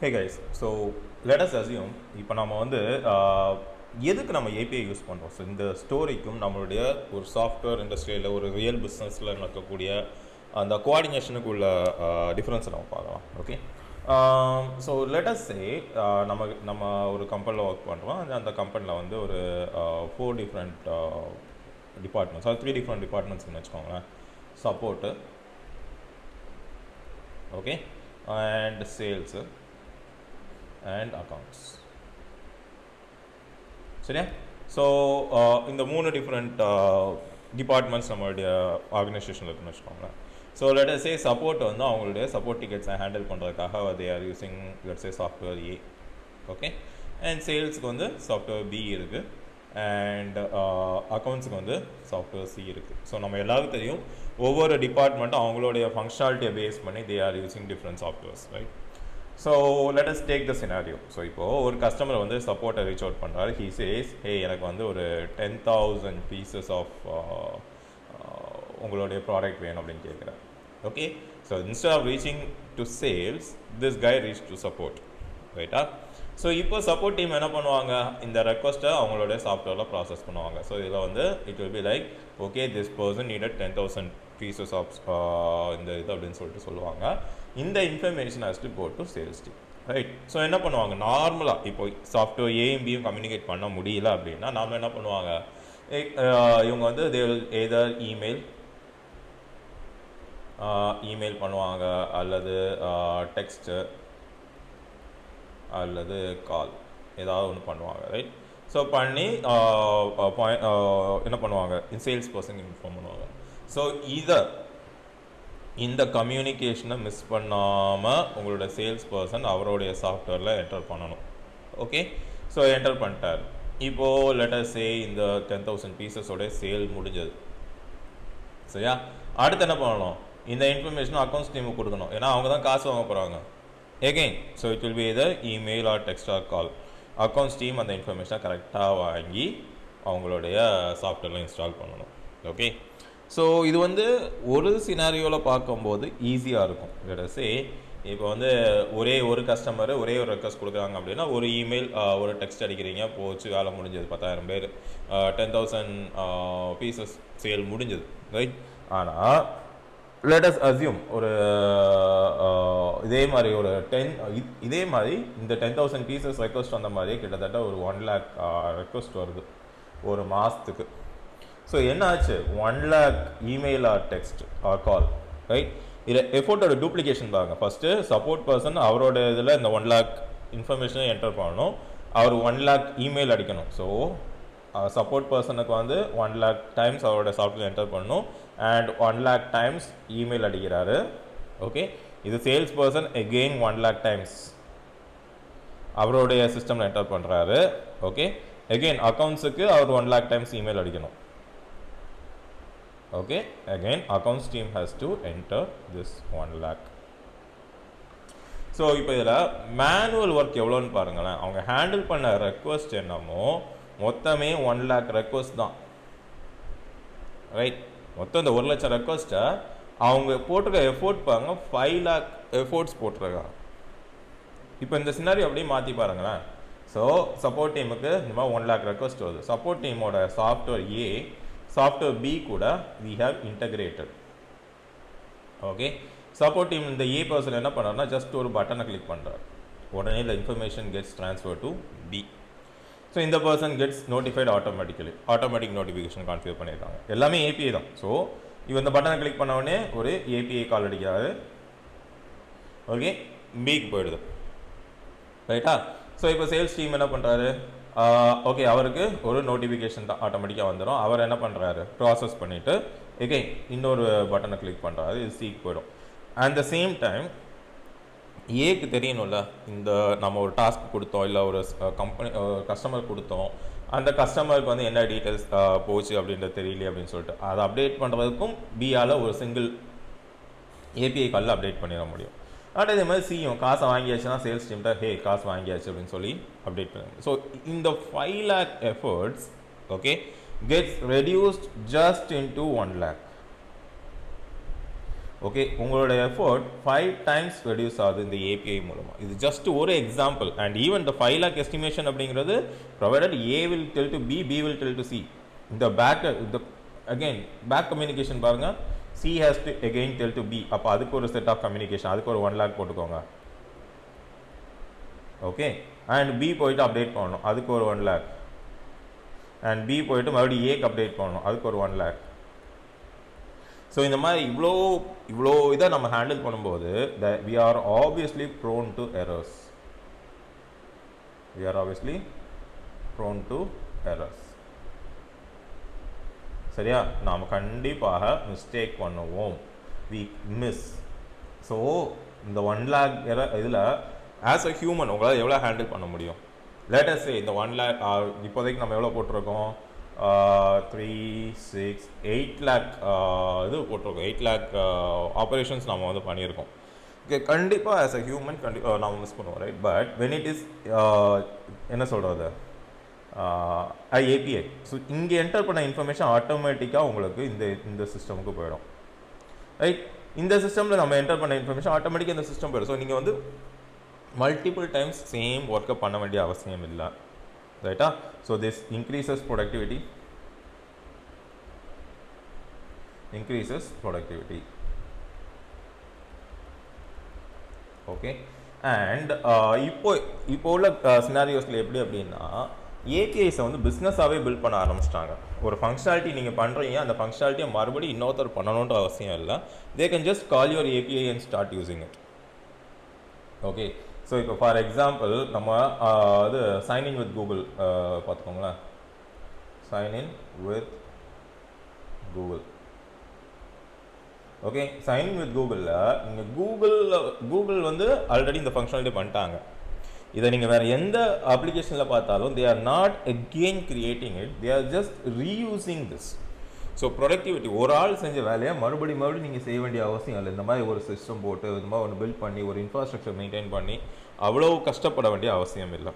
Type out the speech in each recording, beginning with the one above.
Hey guys, so let us assume இப்போ நம்ம வந்து எதுக்கு நம்ம ஏபிஐ யூஸ் பண்ணுறோம். ஸோ இந்த ஸ்டோரிக்கும் நம்மளுடைய ஒரு சாஃப்ட்வேர் இண்டஸ்ட்ரியில் ஒரு ரியல் பிஸ்னஸில் நடக்கக்கூடிய அந்த கோஆர்டினேஷனுக்கு உள்ள டிஃப்ரென்ஸை நம்ம பார்க்கலாம். ஓகே, ஸோ லெட்டஸ் சே நம்ம ஒரு கம்பெனியில் ஒர்க் பண்ணுறோம். அந்த கம்பெனியில் வந்து ஒரு 4 டிஃப்ரெண்ட் டிபார்ட்மெண்ட்ஸ், அது 3 டிஃப்ரெண்ட் டிபார்ட்மெண்ட்ஸ்னு வச்சுக்கோங்களேன். Support, okay, and sales and accounts. சரியா? ஸோ இந்த 3 டிஃப்ரெண்ட் டிபார்ட்மெண்ட்ஸ் நம்மளுடைய ஆர்கனைசேஷனில் இருக்குன்னு வச்சுக்கோங்களேன். So let us say support வந்து அவங்களுடைய சப்போர்ட் டிக்கெட்ஸை ஹேண்டில் பண்ணுறதுக்காக they are using let's say software A. Okay, and சேல்ஸுக்கு வந்து சாஃப்ட்வேர் பி இருக்குது, அண்ட் அக்கௌண்ட்ஸுக்கு வந்து சாஃப்ட்வேர் சி இருக்குது. ஸோ நம்ம எல்லாருக்கும் தெரியும் ஒவ்வொரு டிபார்ட்மெண்ட்டும் அவங்களுடைய ஃபங்க்ஷனாலிட்டியை பேஸ் பண்ணி தே are using different softwares, right? So let us take the scenario. So இப்போது ஒரு கஸ்டமர் வந்து சப்போர்ட்டை ரீச் அவுட் பண்ணுறாரு. ஹீ சேஸ், ஹே எனக்கு வந்து ஒரு 10,000 பீசஸ் ஆஃப் உங்களுடைய ப்ராடக்ட் வேணும் அப்படின்னு கேட்குறாரு. Okay, so instead of reaching to sales, this guy reach to support, ரைட்டா? ஸோ இப்போ சப்போர்ட் டீம் என்ன பண்ணுவாங்க, இந்த ரெக்வஸ்ட்டை அவங்களுடைய சாஃப்ட்வேரில் ப்ராசஸ் பண்ணுவாங்க. ஸோ இதில் வந்து it will be like, okay this person needed 10,000 pieces of இந்த இது அப்படின்னு சொல்லிட்டு சொல்லுவாங்க. இந்த information has to go to sales team, right? So என்ன பண்ணுவாங்க, நார்மலாக இப்போ சாஃப்ட்வேர் ஏயும் பியும் கம்யூனிகேட் பண்ண முடியல அப்படின்னா நாம என்ன பண்ணுவாங்க, இவங்க வந்து தே வில் எய்தர் இமெயில் பண்ணுவாங்க, அல்லது டெக்ஸ்ட்டு, அல்லது கால், ஏதாவது ஒன்று பண்ணுவாங்க, ரைட்? ஸோ பண்ணி என்ன பண்ணுவாங்க, சேல்ஸ் பர்சன் இன்ஃபார்ம் பண்ணுவாங்க. ஸோ இந்த கம்யூனிகேஷனை மிஸ் பண்ணாமல் உங்களோட சேல்ஸ் பர்சன் அவருடைய சாஃப்ட்வேரில் என்டர் பண்ணணும். ஓகே, ஸோ என்டர் பண்ணிட்டார். இப்போது லெட் அஸ் சே இந்த 10,000 பீசஸோட சேல் முடிஞ்சது. சரியா? அடுத்து என்ன பண்ணணும், இந்த இன்ஃபர்மேஷன் அக்கௌண்ட்ஸ் டீமுக்கு கொடுக்கணும். ஏன்னா அவங்க தான் காசு வாங்க போகிறாங்க. Again so it will be either email or text or call. Accounts team அந்த இன்ஃபர்மேஷனை கரெக்டாக வாங்கி அவங்களுடைய சாஃப்ட்வேரில் இன்ஸ்டால் பண்ணணும். ஓகே, ஸோ இது வந்து ஒரு சினாரியோவில் பார்க்கும்போது ஈஸியாக இருக்கும். லெட்ஸ் சே இப்போ வந்து ஒரே ஒரு கஸ்டமர் ஒரே ஒரு ரெக்வஸ்ட் கொடுக்குறாங்க அப்படின்னா ஒரு இமெயில் ஒரு டெக்ஸ்ட் அடிக்கிறீங்க, போச்சு, வேலை முடிஞ்சது, 10,000 பேர், 10,000 பீசஸ் சேல் முடிஞ்சது, ரைட்? ஆனால் லெட் அஸ் அஸ்யூம் ஒரு இதே மாதிரி ஒரு இதே மாதிரி இந்த 10,000 பீசஸ் ரெக்வஸ்ட் வந்த மாதிரியே கிட்டத்தட்ட ஒரு 1 lakh ரெக்வஸ்ட் வருது ஒரு மாதத்துக்கு. ஸோ என்ன ஆச்சு, 1 lakh email or text or call, right? இதில் எஃபோர்ட்டோட டூப்ளிகேஷன் பாருங்க. ஃபஸ்ட்டு சப்போர்ட் பர்சன் அவரோட இதில் இந்த 1 lakh இன்ஃபர்மேஷனை என்டர் பண்ணணும், அவர் 1 lakh இமெயில் அடிக்கணும். ஸோ சப்போர்ட் பர்சனுக்கு வந்து 1 lakh டைம்ஸ் அவரோட சாஃப்ட்வேர் என்டர் பண்ணணும், அண்ட் 1 lakh டைம்ஸ் இமெயில் அடிக்கிறாரு. ஓகே, இது sales person again 1 lakh times அவருடைய சிஸ்டமில் என்டர் பண்ணுறாரு. ஓகே, எகெயின் அக்கௌண்ட்ஸுக்கு அவர் 1 lakh டைம்ஸ் இமெயில் அடிக்கணும். Okay, again accounts team has to enter this 1 lakh. So இப்போ இதில் மேனுவல் ஒர்க் எவ்வளோன்னு பாருங்களேன். அவங்க ஹேண்டில் பண்ண ரெக்வஸ்ட் என்னமோ மொத்தமே 1 lakh ரெக்வஸ்ட் தான், ரைட்? மொத்தம் இந்த 1 லட்சம் ரெக்வஸ்ட்டை அவங்க போட்டிருக்க எஃபோர்ட் பாருங்க, 5 lakh எஃபோர்ட்ஸ் போட்டிருக்காங்க. இப்போ இந்த சினாரி அப்படியே மாற்றி பாருங்களேன். ஸோ சப்போர்ட் டீமுக்கு இந்த மாதிரி 1 lakh ரெக்வஸ்ட் வருது. சப்போர்ட் டீமோட சாஃப்ட்வேர் ஏ சாஃப்ட்வேர் பி கூட we have integrated. Okay, support team இந்த ஏ பர்சன் என்ன பண்ணுறாருன்னா ஜஸ்ட் ஒரு பட்டனை கிளிக் பண்ணுறாரு, உடனே இந்த information gets transfer to B. So இந்த person gets notified automatically, automatic notification configure பண்ணியிருக்காங்க. எல்லாமே ஏபிஐ தான். ஸோ இவன் இந்த பட்டனை கிளிக் பண்ண உடனே ஒரு ஏபிஐ கால் அடிக்கிறாரு. ஓகே, பிக்கு போயிடுது, ரைட்டா? ஸோ இப்போ சேல்ஸ் டீம் என்ன பண்ணுறாரு, ஓகே அவருக்கு ஒரு நோட்டிஃபிகேஷன் தான் ஆட்டோமேட்டிக்காக வந்துடும். அவர் என்ன பண்ணுறாரு, ப்ராசஸ் பண்ணிவிட்டு எகெயின் இன்னொரு பட்டனை கிளிக் பண்ணுறாரு, இது சிக்கு போயிடும். அட் த சேம் டைம் ஏக்கு தெரியணும்ல, இந்த நம்ம ஒரு டாஸ்க் கொடுத்தோம், இல்லை ஒரு கஸ்டமர் கொடுத்தோம், அந்த கஸ்டமருக்கு வந்து என்ன டீட்டெயில்ஸ் போச்சு அப்படின்றது தெரியலையே அப்படின்னு சொல்லிட்டு அதை அப்டேட் பண்ணுறதுக்கும் பிஆல் ஒரு சிங்கிள் ஏபிஐ காலில் அப்டேட் பண்ணிட முடியும். ஆனால் இதே மாதிரி சியும் காசை வாங்கியாச்சுன்னா சேல்ஸ் டீம்கிட்ட ஹே காசு வாங்கியாச்சு அப்படின்னு சொல்லி அப்டேட் பண்ணுங்க. ஸோ இந்த 5 lakh efforts okay gets reduced just into 1 lakh. Okay, உங்களோட எஃபோர்ட் 5 times ரெடியூஸ் ஆகுது இந்த ஏபிஐ மூலமாக. இது ஜஸ்ட் ஒரு எக்ஸாம்பிள். அண்ட் ஈவன் இந்த 5 lakh எஸ்டிமேஷன் அப்படிங்கிறது provided A will tell to B, B will tell to C. இந்த அகைன் பேக் கம்யூனிகேஷன் பாருங்கள், C has to again tell to B. அப்போ அதுக்கு ஒரு செட் ஆஃப் கம்யூனிகேஷன், அதுக்கு ஒரு 1 lakh போட்டுக்கோங்க. ஓகே, அண்ட் பி போயிட்டு அப்டேட் பண்ணணும், அதுக்கு ஒரு 1 lakh. அண்ட் பி போயிட்டு மறுபடியும் ஏக்கு அப்டேட் பண்ணணும், அதுக்கு ஒரு 1 lakh. ஸோ இந்த மாதிரி இவ்வளோ இதை நம்ம ஹேண்டில் பண்ணும்போது we are obviously prone to errors. We are obviously prone to errors. சரியா? நாம் கண்டிப்பாக மிஸ்டேக் பண்ணுவோம், we miss. ஸோ இந்த 1 lakh இதில் ஆஸ் அ ஹியூமன் உங்களால் எவ்வளோ ஹேண்டில் பண்ண முடியும்? லேட் அஸ் சே இந்த 1 lakh இப்போதைக்கு நம்ம எவ்வளோ போட்டிருக்கோம்? 3, 6, 8 lakh இது போட்டிருக்கோம். 8 lakh ஆப்ரேஷன்ஸ் நம்ம வந்து பண்ணியிருக்கோம். ஓகே, கண்டிப்பாக ஆஸ் அ ஹியூமன் நம்ம மிஸ் பண்ணுவோம், right? But when it is என்ன சொல்கிறது, ஏபிஐ, ஸோ இங்கே என்டர் பண்ண இன்ஃபர்மேஷன் ஆட்டோமேட்டிக்காக உங்களுக்கு இந்த சிஸ்டமுக்கு போயிடும், ரைட்? இந்த சிஸ்டமில் நம்ம என்டர் பண்ண இன்ஃபர்மேஷன் ஆட்டோமேட்டிக்காக இந்த சிஸ்டம் போயிடும். ஸோ நீங்கள் வந்து மல்டிபிள் டைம்ஸ் சேம் ஒர்க்கை பண்ண வேண்டிய அவசியம் இல்லை, ரைட்டா? So this increases productivity, okay. And இப்போ உள்ள சினாரியோஸில் எப்படி அப்படின்னா, ஏபிஐஸை வந்து பிஸ்னஸாகவே பில்ட் பண்ண ஆரம்பிச்சிட்டாங்க. ஒரு ஃபங்க்ஷனாலிட்டி நீங்கள் பண்ணுறீங்க, அந்த ஃபங்க்ஷனாலிட்டியை மறுபடியும் இன்னொருத்தர் பண்ணணுன்ற அவசியம் இல்லை. They can just call your API and start using it. Okay, so இப்போ ஃபார் எக்ஸாம்பிள் நம்ம இது சைன்இன் வித் கூகுள் பார்த்துக்கோங்களேன். Sign in with Google. Okay, sign in with கூகுளில் நீங்கள் கூகுள் வந்து ஆல்ரெடி இந்த ஃபங்க்ஷனாலிட்டி பண்ணிட்டாங்க. இதை நீங்கள் வேறு எந்த அப்ளிகேஷனில் பார்த்தாலும் they are not again creating it, they are just reusing this. So productivity, ஒரு ஆள் செஞ்ச வேலையை மறுபடியும் நீங்கள் செய்ய வேண்டிய அவசியம் இல்லை. இந்த மாதிரி ஒரு சிஸ்டம் போட்டு இந்த மாதிரி ஒன்று பில்ட் பண்ணி ஒரு இன்ஃப்ராஸ்ட்ரக்சர் மெயின்டைன் பண்ணி அவ்வளோ கஷ்டப்பட வேண்டிய அவசியம் இல்லை,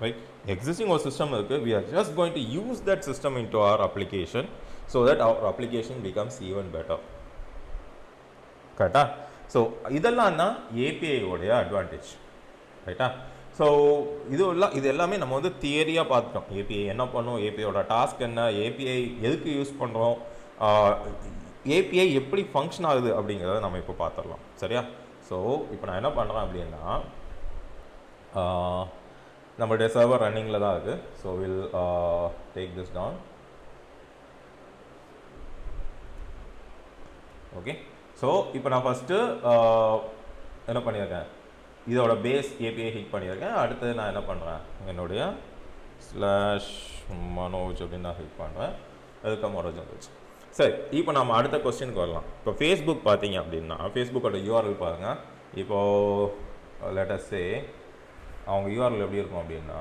ரைட்? எக்ஸிஸ்டிங் ஒரு சிஸ்டம் இருக்குது, we are just going to use that system into our application so that our application becomes even better. கரெக்டா? ஸோ இதெல்லாம் தான் ஏபிஐயோடைய அட்வான்டேஜ், ரைட்டா? ஸோ இது எல்லாமே நம்ம வந்து தியரியாக பார்த்துட்டோம். ஏபிஐ என்ன பண்ணும், ஏபிஐயோட டாஸ்க் என்ன, ஏபிஐ எதுக்கு யூஸ் பண்ணுறோம், ஏபிஐ எப்படி ஃபங்க்ஷன் ஆகுது அப்படிங்கிறத நம்ம இப்போ பார்த்துடலாம், சரியா? ஸோ இப்போ நான் என்ன பண்ணுறேன் அப்படின்னா, நம்மளுடைய சர்வர் ரன்னிங்கில் தான் இருக்குது. So will take this down. Okay, so இப்போ நான் ஃபஸ்ட்டு என்ன பண்ணியிருக்கேன், இதோட பேஸ் ஏபிஐ ஹிட் பண்ணியிருக்கேன். அடுத்து நான் என்ன பண்ணுறேன், என்னுடைய /manoj அப்படின்னு நான் ஹிட் பண்ணுறேன். அதுக்கு மொரோஜ் வந்துச்சு. சரி, இப்போ நம்ம அடுத்த கொஸ்டினுக்கு வரலாம். இப்போ ஃபேஸ்புக் பார்த்தீங்க அப்படின்னா, ஃபேஸ்புக்கோட யூஆர்எல் பாருங்கள். இப்போது லெட் அஸ் சே அவங்க யூஆர்எல் எப்படி இருக்கும் அப்படின்னா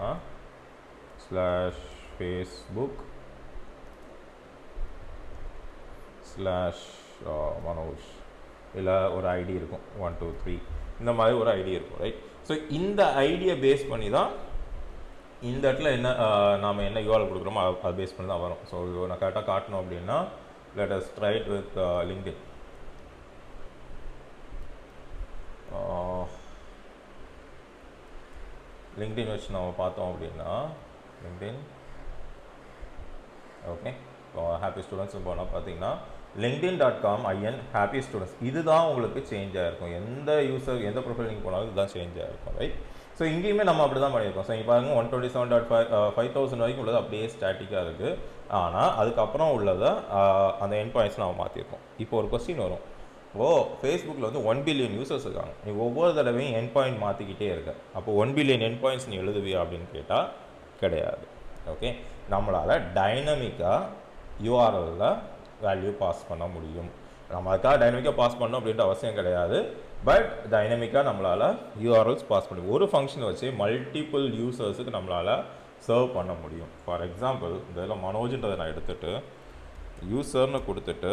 /facebook/manoj இல்லை ஒரு ஐடி இருக்கும் 1 2 3 இந்த மாதிரி ஒரு ஐடி இருக்கும், ரைட்? ஸோ இந்த ஐடியை பேஸ் பண்ணி தான் இந்த இடத்துல என்ன நாம் என்ன யூஆர்எல் கொடுக்குறோமோ அதை பேஸ் பண்ணி தான் வரும். ஸோ நான் கரெக்டாக காட்டணும் அப்படின்னா let us try it with LinkedIn. LinkedIn வச்சு நம்ம பார்த்தோம் அப்படின்னா LinkedIn, ஓகே, ஹாப்பி ஸ்டூடெண்ட்ஸ் போனால் பார்த்தீங்கன்னா linkedin.com happy students இதுதான் உங்களுக்கு சேஞ்ச் ஆகிருக்கும். எந்த யூசர் எந்த ப்ரொஃபைல் நீங்கள் போனாலும் இதுதான் சேஞ்ச் ஆகிருக்கும், ரைட்? ஸோ இங்கேயுமே நம்ம அப்படி தான் பண்ணியிருக்கோம். ஸோ இங்கே பாருங்கள் 127.5000 வரைக்கும் உள்ளது அப்படியே ஸ்டாட்டிக்காக இருக்குது. ஆனால் அதுக்கப்புறம் உள்ளதை அந்த எண்ட் பாயிண்ட்ஸ் நம்ம மாற்றிருக்கோம். இப்போ ஒரு கொஸ்டின் வரும், ஃபேஸ்புக்கில் வந்து 1 பில்லியன் யூசர்ஸ் இருக்காங்க, நீ ஒவ்வொரு தடவையும் எண்ட் பாயிண்ட் மாற்றிக்கிட்டே இருக்க, அப்போ 1 பில்லியன் எண்ட் பாயிண்ட்ஸ் நீ எழுதுவியா அப்படின்னு கேட்டால் கிடையாது. ஓகே, நம்மளால் டைனமிக்காக யூஆர்எல்ல வேல்யூ பாஸ் பண்ண முடியும். நம்ம அதுக்காக டைனமிக்காக பாஸ் பண்ணணும் அப்படின்ற அவசியம் கிடையாது. பட் டைனமிக்காக நம்மளால் யூஆர்எல்ஸ் பாஸ் பண்ண முடியும். ஒரு ஃபங்க்ஷனை வச்சு மல்டிபிள் யூசர்ஸுக்கு நம்மளால் சர்வ் பண்ண முடியும். ஃபார் எக்ஸாம்பிள் இந்த இதில் மனோஜ்ன்றதை நான் எடுத்துகிட்டு யூசர்னு கொடுத்துட்டு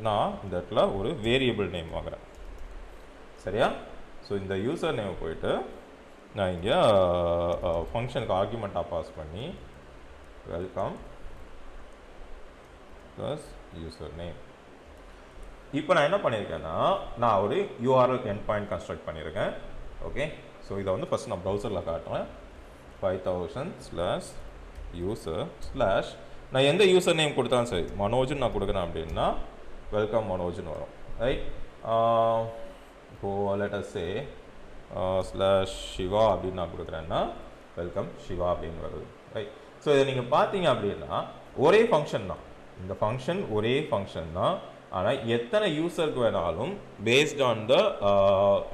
நான் இந்த இடத்துல ஒரு வேரியபிள் நேம் வாங்குகிறேன், சரியா? ஸோ இந்த யூசர் நேம் போயிட்டு நான் இங்கே ஃபங்க்ஷனுக்கு ஆர்குமெண்ட்டாக பாஸ் பண்ணி வெல்கம் ப்ளஸ் யூசர் நேம். இப்போ நான் என்ன பண்ணியிருக்கேன்னா நான் ஒரு யூஆர்எல் எண்ட் பாயிண்ட் கன்ஸ்ட்ரக்ட் பண்ணியிருக்கேன். ஓகே, ஸோ இதை வந்து ஃபஸ்ட் நான் ப்ரௌசரில் காட்டுறேன். 5000/user/ நான் எந்த யூசர் நேம் கொடுத்தாலும் சரி, மனோஜ்னு நான் கொடுக்குறேன் அப்படின்னா வெல்கம் மனோஜ்னு வரும். ரைட், இப்போது லெட் அஸ் சே /சிவா அப்படின்னு நான் கொடுக்குறேன்னா வெல்கம் சிவா அப்படின்னு வருது. ரைட், ஸோ இதை நீங்கள் பார்த்தீங்க அப்படின்னா ஒரே ஃபங்க்ஷன் தான், இந்த ஃபங்க்ஷன் ஒரே ஃபங்க்ஷன் தான். ஆனால் எத்தனை யூசருக்கு வேணாலும் based on the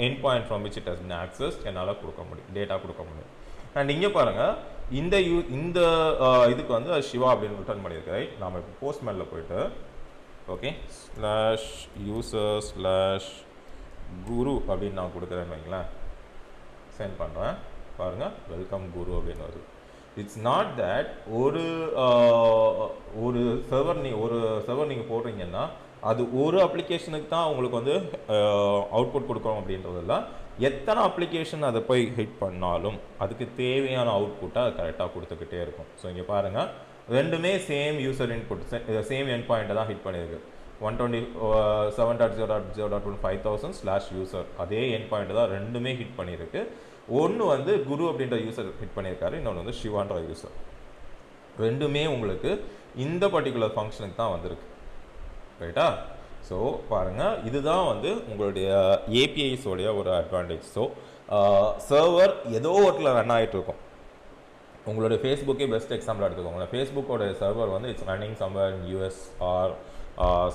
end point from which it has been access என்னால் கொடுக்க முடியும், டேட்டா கொடுக்க முடியும். அண்ட் இங்கே பாருங்கள், இந்த இதுக்கு வந்து சிவா அப்படின்னு ரிட்டர்ன் பண்ணியிருக்கேன். ரைட், நாம் இப்போ போஸ்ட்மேனில் போயிட்டு ஓகே /user/குரு அப்படின்னு நான் கொடுக்குறேன்னு வைங்களேன், சென்ட் பண்ணுறேன். பாருங்கள், வெல்கம் குரு அப்படின்னு வருது. இட்ஸ் நாட் தட் ஒரு சர்வர் நீங்கள் போடுறீங்கன்னா அது ஒரு அப்ளிகேஷனுக்கு தான் உங்களுக்கு வந்து அவுட்புட் கொடுக்கணும் அப்படின்றதில்ல. எத்தனை அப்ளிகேஷன் அதை போய் ஹிட் பண்ணாலும் அதுக்கு தேவையான அவுட்புட்டை அது கரெக்டாக கொடுத்துக்கிட்டே இருக்கும். ஸோ இங்கே பாருங்கள், ரெண்டுமே same user input, same end பாயிண்ட்டை தான் ஹிட் பண்ணியிருக்கு. 127.0.0.1 5000/user அதே எண்ட் பாயிண்ட் தான் ரெண்டுமே ஹிட் பண்ணியிருக்கு. ஒன்று வந்து குரு அப்படின்ற யூசர் ஹிட் பண்ணியிருக்காரு, இன்னொன்று வந்து சிவான்ற யூசர். ரெண்டுமே உங்களுக்கு இந்த பர்டிகுலர் ஃபங்க்ஷனுக்கு தான் வந்திருக்கு. ரைட்டா? ஸோ பாருங்கள், இதுதான் வந்து உங்களுடைய ஏபிஐஸோடைய ஒரு அட்வான்டேஜ். ஸோ சர்வர் ஏதோ ஒருத்தில் ரன் ஆகிட்டு இருக்கும். உங்களுடைய ஃபேஸ்புக்கே பெஸ்ட் எக்ஸாம்பிள் எடுத்துக்கோங்க. ஃபேஸ்புக்கோட சர்வர் வந்து it's running somewhere in US or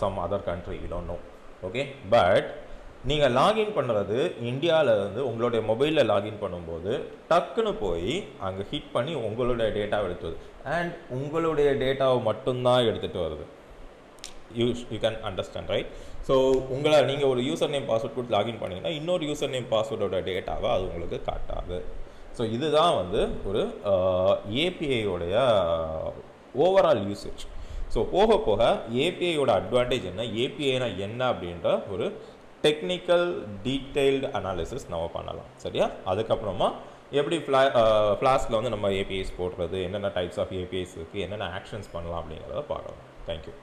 some other country, we don't know. Okay, but நீங்கள் லாகின் பண்ணுறது இந்தியாவில் இருந்து உங்களுடைய மொபைலில் லாகின் பண்ணும்போது டக்குன்னு போய் அங்கே ஹிட் பண்ணி உங்களுடைய டேட்டாவை எடுத்து அண்ட் உங்களுடைய டேட்டாவை மட்டும்தான் எடுத்துகிட்டு வருது. You can understand, right? So நீங்கள் ஒரு யூசர் நேம் பாஸ்வேர்ட் கொடுத்து லாகின் பண்ணிங்கன்னா இன்னொரு யூசர் நேம் பாஸ்வேர்டோட டேட்டாவை அது உங்களுக்கு காட்டாது. ஸோ இதுதான் வந்து ஒரு ஏபிஐயோடைய ஓவரால் யூசேஜ். ஸோ போக போக ஏபிஐயோட அட்வான்டேஜ் என்ன, ஏபிஐனா என்ன அப்படின்ற ஒரு டெக்னிக்கல் டீட்டெயில்டு அனாலிசிஸ் நம்ம பண்ணலாம். சரியா? அதுக்கப்புறமா எப்படி ஃப்ளாஸ்கில் வந்து நம்ம ஏபிஐஸ் போடுறது, என்னென்ன டைப்ஸ் ஆஃப் ஏபிஐஸ் இருக்குது, என்னென்ன ஆக்ஷன்ஸ் பண்ணலாம் அப்படிங்கிறத பார்க்கலாம். தேங்க்யூ.